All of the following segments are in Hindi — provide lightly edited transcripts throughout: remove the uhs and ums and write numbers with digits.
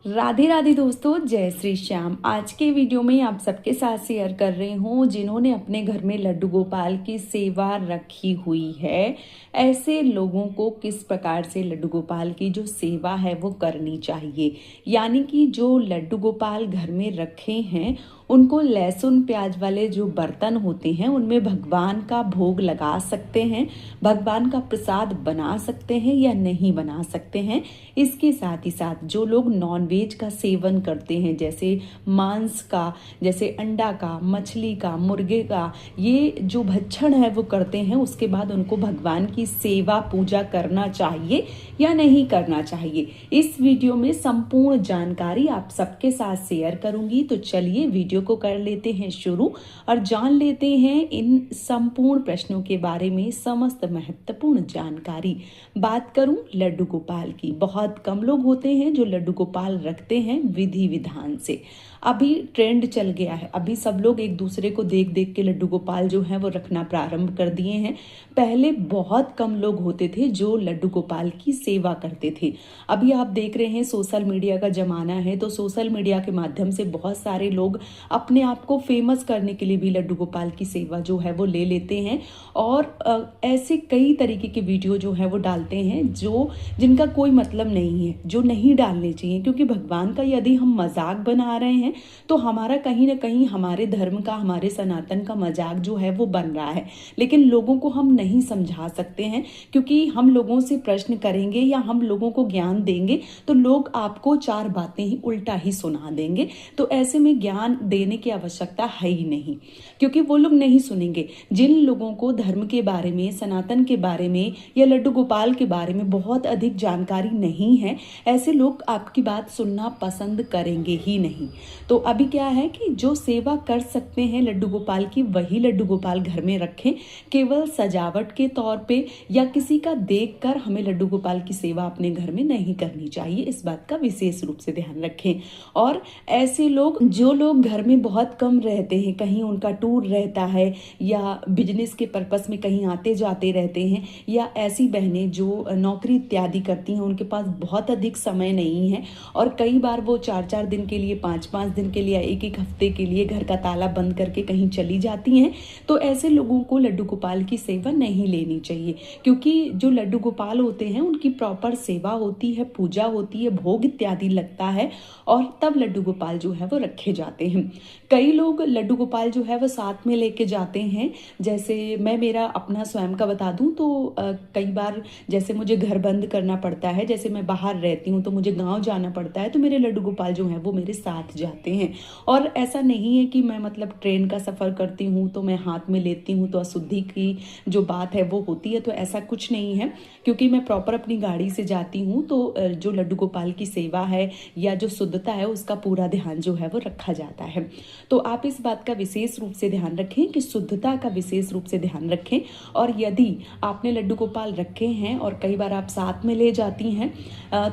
राधे राधे दोस्तों, जय श्री श्याम। आज के वीडियो में आप सबके साथ शेयर कर रही हूँ जिन्होंने अपने घर में लड्डू गोपाल की सेवा रखी हुई है। ऐसे लोगों को किस प्रकार से लड्डू गोपाल की जो सेवा है वो करनी चाहिए। यानी कि जो लड्डू गोपाल घर में रखे हैं उनको लहसुन प्याज वाले जो बर्तन होते हैं उनमें भगवान का भोग लगा सकते हैं, भगवान का प्रसाद बना सकते हैं या नहीं बना सकते हैं। इसके साथ ही साथ जो लोग नॉनवेज का सेवन करते हैं, जैसे मांस का, जैसे अंडा का, मछली का, मुर्गे का, ये जो भक्षण है वो करते हैं, उसके बाद उनको भगवान की सेवा पूजा करना चाहिए या नहीं करना चाहिए। इस वीडियो में संपूर्ण जानकारी आप सबके साथ शेयर करूंगी। तो चलिए वीडियो को कर लेते हैं शुरू और जान लेते हैं इन संपूर्ण प्रश्नों के बारे में समस्त महत्वपूर्ण जानकारी। बात करूं लड्डू गोपाल की, बहुत कम लोग होते हैं जो लड्डू गोपाल रखते हैं विधि विधान से। अभी ट्रेंड चल गया है, अभी सब लोग एक दूसरे को देख देख के लड्डू गोपाल जो है वो रखना प्रारंभ कर दिए हैं। पहले बहुत कम लोग होते थे जो लड्डू गोपाल की सेवा करते थे। अभी आप देख रहे हैं सोशल मीडिया का जमाना है, तो सोशल मीडिया के माध्यम से बहुत सारे लोग अपने आप को फेमस करने के लिए भी लड्डू गोपाल की सेवा जो है वो ले लेते हैं और ऐसे कई तरीके के वीडियो जो है वो डालते हैं जो जिनका कोई मतलब नहीं है, जो नहीं डालने चाहिए। क्योंकि भगवान का यदि हम मजाक बना रहे हैं तो हमारा कहीं ना कहीं हमारे धर्म का, हमारे सनातन का मजाक जो है वो बन रहा है। लेकिन लोगों को हम नहीं समझा सकते हैं, क्योंकि हम लोगों से प्रश्न करेंगे या हम लोगों को ज्ञान देंगे तो लोग आपको चार बातें ही उल्टा ही सुना देंगे। तो ऐसे में ज्ञान देने की आवश्यकता है ही नहीं, क्योंकि वो लोग नहीं सुनेंगे। जिन लोगों को धर्म के बारे में, सनातन के बारे में या लड्डू गोपाल के बारे में बहुत अधिक जानकारी नहीं है, ऐसे लोग आपकी बात सुनना पसंद करेंगे ही नहीं। तो अभी क्या है कि जो सेवा कर सकते हैं लड्डू गोपाल की, वही लड्डू गोपाल घर में रखें। केवल सजावट के तौर पे या किसी का देखकर हमें लड्डू गोपाल की सेवा अपने घर में नहीं करनी चाहिए, इस बात का विशेष रूप से ध्यान रखें। और ऐसे लोग, जो लोग घर में बहुत कम रहते हैं, कहीं उनका टूर रहता है या बिजनेस के पर्पस में कहीं आते जाते रहते हैं, या ऐसी बहनें जो नौकरी इत्यादि करती हैं, उनके पास बहुत अधिक समय नहीं है और कई बार वो 4-4 दिन के लिए, 5-5 दिन के लिए, 1-1 हफ्ते के लिए घर का ताला बंद करके कहीं चली जाती हैं, तो ऐसे लोगों को लड्डू गोपाल की सेवा नहीं लेनी चाहिए। क्योंकि जो लड्डू गोपाल होते हैं उनकी प्रॉपर सेवा होती है, पूजा होती है, भोग इत्यादि लगता है और तब लड्डू गोपाल जो है वो रखे जाते हैं। कई लोग लड्डू गोपाल जो है वो साथ में लेके जाते हैं। जैसे मैं मेरा अपना स्वयं का बता दूं तो कई बार जैसे मुझे घर बंद करना पड़ता है, जैसे मैं बाहर रहती हूं तो मुझे गांव जाना पड़ता है, तो मेरे लड्डू गोपाल जो है वो मेरे साथ जाते हैं। और ऐसा नहीं है कि मैं मतलब ट्रेन का सफ़र करती हूँ तो मैं हाथ में लेती हूँ तो अशुद्धि की जो बात है वो होती है, तो ऐसा कुछ नहीं है। क्योंकि मैं प्रॉपर अपनी गाड़ी से जाती हूँ तो जो लड्डू गोपाल की सेवा है या जो शुद्धता है उसका पूरा ध्यान जो है वो रखा जाता है। तो आप इस बात का विशेष रूप से ध्यान रखें कि शुद्धता का विशेष रूप से ध्यान रखें। और यदि आपने लड्डू गोपाल रखे हैं और कई बार आप साथ में ले जाती हैं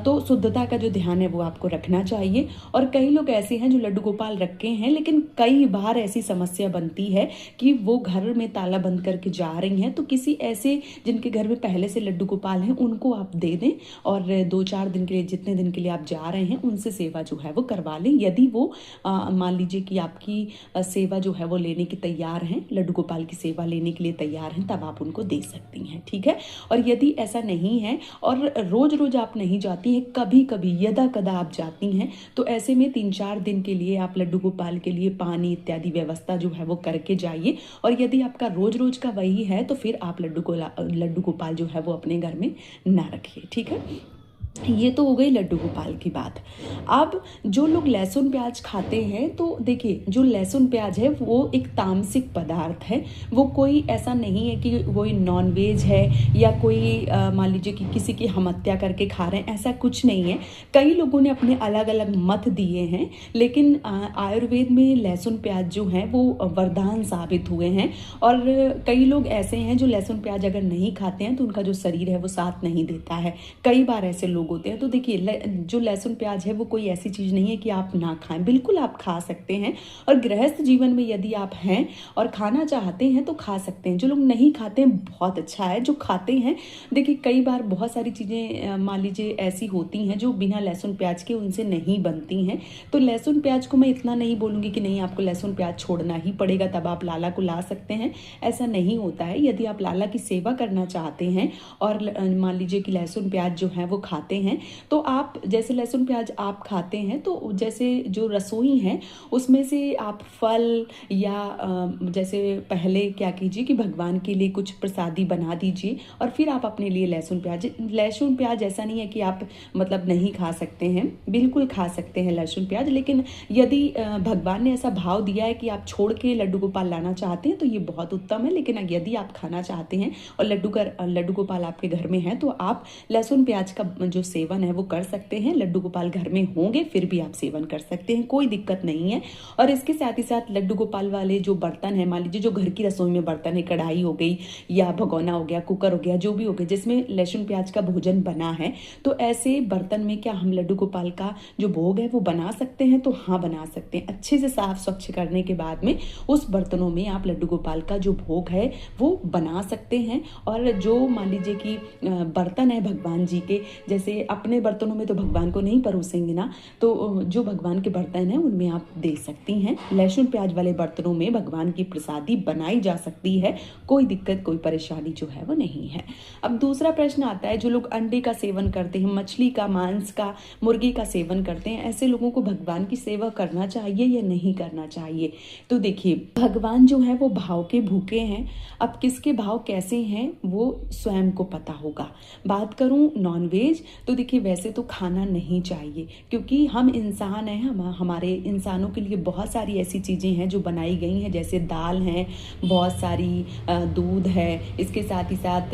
तो शुद्धता का जो ध्यान है वो आपको रखना चाहिए। और कई लोग ऐसे हैं जो लड्डू गोपाल रखे हैं लेकिन कई बार ऐसी समस्या बनती है कि वो घर में ताला बंद करके जा रही हैं, तो किसी ऐसे जिनके घर में पहले से लड्डू गोपाल हैं उनको आप दे दें और 2-4 दिन के लिए, जितने दिन के लिए आप जा रहे हैं, उनसे सेवा जो है वो करवा लें। यदि वो मान लीजिए कि आपकी सेवा जो है वो लेने की तैयार हैं, लड्डू गोपाल की सेवा लेने के लिए तैयार हैं, तब आप उनको दे सकती हैं, ठीक है। और यदि ऐसा नहीं है और रोज रोज आप नहीं जाती हैं, कभी कभी यदा कदा आप जाती हैं, तो ऐसे में 3-4 दिन के लिए आप लड्डू गोपाल के लिए पानी इत्यादि व्यवस्था जो है वो करके जाइए। और यदि आपका रोज रोज का वही है तो फिर आप लड्डू गोपाल जो है वो अपने घर में ना रखिए, ठीक है। ये तो हो गई लड्डू गोपाल की बात। अब जो लोग लहसुन प्याज खाते हैं, तो देखिए जो लहसुन प्याज है वो एक तामसिक पदार्थ है, वो कोई ऐसा नहीं है कि कोई नॉनवेज है या कोई मान लीजिए कि किसी की हम हत्या करके खा रहे हैं, ऐसा कुछ नहीं है। कई लोगों ने अपने अलग अलग मत दिए हैं, लेकिन आयुर्वेद में लहसुन प्याज जो है वो वरदान साबित हुए हैं। और कई लोग ऐसे हैं जो लहसुन प्याज अगर नहीं खाते हैं तो उनका जो शरीर है वो साथ नहीं देता है। कई बार ऐसे लोग लोग होते हैं। तो देखिए जो लहसुन प्याज है वो कोई ऐसी चीज़ नहीं है कि आप ना खाएं, बिल्कुल आप खा सकते हैं। और गृहस्थ जीवन में यदि आप हैं और खाना चाहते हैं तो खा सकते हैं। जो लोग नहीं खाते हैं बहुत अच्छा है, जो खाते हैं देखिए कई बार बहुत सारी चीज़ें मान लीजिए ऐसी होती हैं जो बिना लहसुन प्याज के उनसे नहीं बनती हैं। तो लहसुन प्याज को मैं इतना नहीं बोलूँगी कि नहीं आपको लहसुन प्याज छोड़ना ही पड़ेगा तब आप लाला को ला सकते हैं, ऐसा नहीं होता है। यदि आप लाला की सेवा करना चाहते हैं और मान लीजिए कि लहसुन प्याज जो है वो खाते हैं, तो आप जैसे लहसुन प्याज आप खाते हैं तो जैसे जो रसोई है उसमें से आप फल या जैसे पहले क्या कीजिए कि भगवान के लिए कुछ प्रसादी बना दीजिए और फिर आप अपने लिए लहसुन प्याज ऐसा नहीं है कि आप मतलब नहीं खा सकते हैं, बिल्कुल खा सकते हैं लहसुन प्याज। लेकिन यदि भगवान ने ऐसा भाव दिया है कि आप छोड़ के लड्डू गोपाल लाना चाहते हैं तो ये बहुत उत्तम है। लेकिन यदि आप खाना चाहते हैं और लड्डू गोपाल आपके घर में है तो आप लहसुन प्याज का जो सेवन है वो कर सकते हैं। लड्डू गोपाल घर में होंगे फिर भी आप सेवन कर सकते हैं, कोई दिक्कत नहीं है। और इसके साथ ही साथ लड्डू गोपाल वाले जो बर्तन है, मान लीजिए जो घर की रसोई में बर्तन है, कढ़ाई हो गई या भगोना हो गया, कुकर हो गया, जो भी हो गया जिसमें लहसुन प्याज का भोजन बना है, तो ऐसे बर्तन में क्या हम लड्डू गोपाल का जो भोग है वो बना सकते हैं? तो हाँ बना सकते हैं। अच्छे से साफ स्वच्छ करने के बाद में उस बर्तनों में आप लड्डू गोपाल का जो भोग है वो बना सकते हैं। और जो मान लीजिए कि बर्तन है भगवान जी के, जैसे अपने बर्तनों में तो भगवान को नहीं परोसेंगे ना, तो जो भगवान के बर्तन हैं उनमें आप दे सकती हैं। लहसुन प्याज वाले बर्तनों में भगवान की प्रसादी बनाई जा सकती है, कोई दिक्कत कोई परेशानी जो है वो नहीं है। अब दूसरा प्रश्न आता है, जो लोग अंडे का सेवन करते हैं, मछली का, मांस का, मुर्गी का सेवन करते हैं, ऐसे लोगों को भगवान की सेवा करना चाहिए या नहीं करना चाहिए? तो देखिए भगवान जो है वो भाव के भूखे हैं। अब किसके भाव कैसे हैं वो स्वयं को पता होगा। बात करूं नॉनवेज तो देखिए वैसे तो खाना नहीं चाहिए, क्योंकि हम इंसान हैं, हमारे इंसानों के लिए बहुत सारी ऐसी चीज़ें हैं जो बनाई गई हैं, जैसे दाल है, बहुत सारी दूध है, इसके साथ ही साथ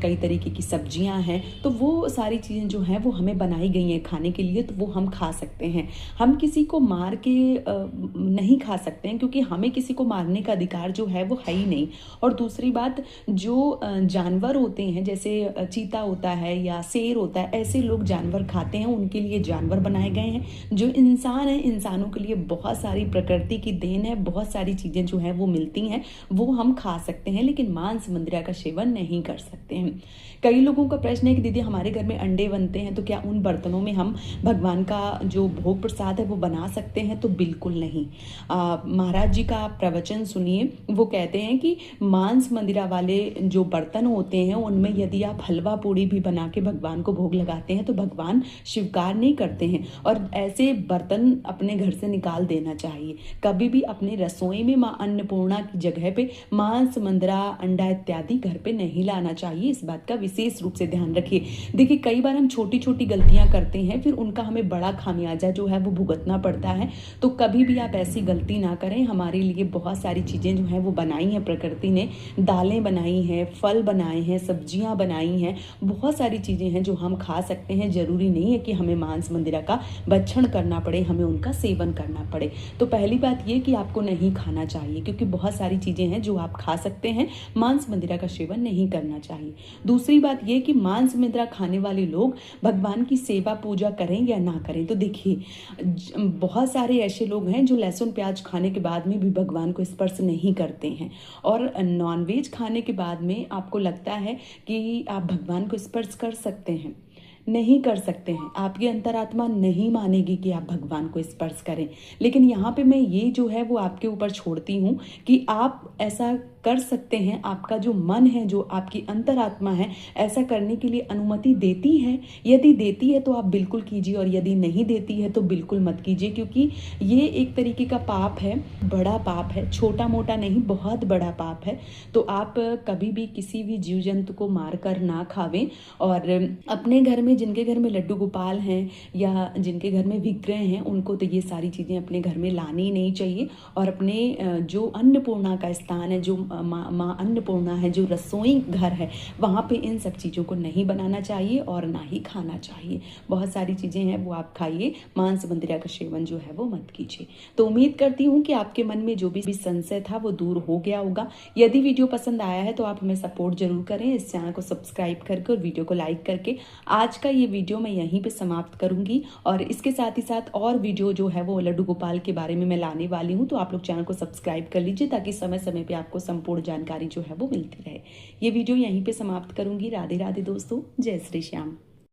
कई तरीके की सब्जियां हैं। तो वो सारी चीज़ें जो हैं वो हमें बनाई गई हैं खाने के लिए, तो वो हम खा सकते हैं। हम किसी को मार के नहीं खा सकते हैं, क्योंकि हमें किसी को मारने का अधिकार जो है वो है ही नहीं। और दूसरी बात, जो जानवर होते हैं जैसे चीता होता है या शेर होता है, ऐसे लोग जानवर खाते हैं, उनके लिए जानवर बनाए गए हैं। जो इंसान है, इंसानों के लिए बहुत सारी प्रकृति की देन है, बहुत सारी चीज़ें जो हैं वो मिलती हैं, वो हम खा सकते हैं, लेकिन मांस मंदिरा का सेवन नहीं कर सकते हैं। कई लोगों का प्रश्न है कि दीदी हमारे घर में अंडे बनते हैं तो क्या उन बर्तनों में हम भगवान का जो भोग प्रसाद है वो बना सकते हैं? तो बिल्कुल नहीं। महाराज जी का प्रवचन सुनिए, वो कहते हैं कि मांस मंदिरा वाले जो बर्तन होते हैं उनमें यदि आप हलवा पूड़ी भी बना के भगवान को भोग लगाते हैं तो भगवान स्वीकार नहीं करते हैं, और ऐसे बर्तन अपने घर से निकाल देना चाहिए। कभी भी अपने रसोई में माँ अन्नपूर्णा की जगह पे मांस मंदिरा अंडा इत्यादि घर पे नहीं लाना चाहिए। इस बात का विशेष रूप से ध्यान रखिए। देखिए कई बार हम छोटी छोटी गलतियां करते हैं, फिर उनका हमें बड़ा खामियाजा जो है वो भुगतना पड़ता है। तो कभी भी आप ऐसी गलती ना करें। हमारे लिए बहुत सारी चीज़ें जो हैं वो बनाई हैं प्रकृति ने, दालें बनाई हैं, फल बनाए हैं, सब्जियां बनाई हैं, बहुत सारी चीज़ें हैं जो हम खा सकते हैं। जरूरी नहीं है कि हमें मांस मंदिरा का भक्षण करना पड़े, हमें उनका सेवन करना पड़े। तो पहली बात ये कि आपको नहीं खाना चाहिए, क्योंकि बहुत सारी चीज़ें हैं जो आप खा सकते हैं, मांस मंदिरा का सेवन नहीं करना चाहिए। दूसरी बात ये कि मांस मंदिरा खाने वाले लोग भगवान की सेवा पूजा करें या ना करें। तो देखिए बहुत सारे ऐसे लोग हैं जो लहसुन प्याज खाने के बाद में भी भगवान को स्पर्श नहीं करते हैं, और नॉनवेज खाने के बाद में आपको लगता है कि आप भगवान को स्पर्श कर सकते हैं, नहीं कर सकते हैं। आपकी अंतरात्मा नहीं मानेगी कि आप भगवान को स्पर्श करें। लेकिन यहाँ पे मैं ये जो है वो आपके ऊपर छोड़ती हूँ कि आप ऐसा कर सकते हैं। आपका जो मन है, जो आपकी अंतरात्मा है, ऐसा करने के लिए अनुमति देती है। यदि देती है तो आप बिल्कुल कीजिए, और यदि नहीं देती है तो बिल्कुल मत कीजिए, क्योंकि ये एक तरीके का पाप है, बड़ा पाप है, छोटा मोटा नहीं, बहुत बड़ा पाप है। तो आप कभी भी किसी भी जीव जंतु को मार कर ना खावें। और अपने घर में, जिनके घर में लड्डू गोपाल हैं या जिनके घर में विग्रह हैं, उनको तो ये सारी चीज़ें अपने घर में लानी ही नहीं चाहिए। और अपने जो अन्नपूर्णा का स्थान है, जो माँ अन्नपूर्णा है, जो रसोई घर है, वहाँ पे इन सब चीज़ों को नहीं बनाना चाहिए और ना ही खाना चाहिए। बहुत सारी चीज़ें हैं वो आप खाइए, मांस मंदिरा का सेवन जो है वो मत कीजिए। तो उम्मीद करती हूँ कि आपके मन में जो भी संशय था वो दूर हो गया होगा। यदि वीडियो पसंद आया है तो आप हमें सपोर्ट जरूर करें, इस चैनल को सब्सक्राइब करके और वीडियो को लाइक करके। आज का ये वीडियो मैं यहीं पे समाप्त करूंगी और इसके साथ ही साथ और वीडियो जो है वो लड्डू गोपाल के बारे में मैं लाने वाली हूँ, तो आप लोग चैनल को सब्सक्राइब कर लीजिए ताकि समय समय पे आपको संपूर्ण जानकारी जो है वो मिलती रहे। ये वीडियो यहीं पे समाप्त करूंगी। राधे राधे दोस्तों, जय श्री श्याम।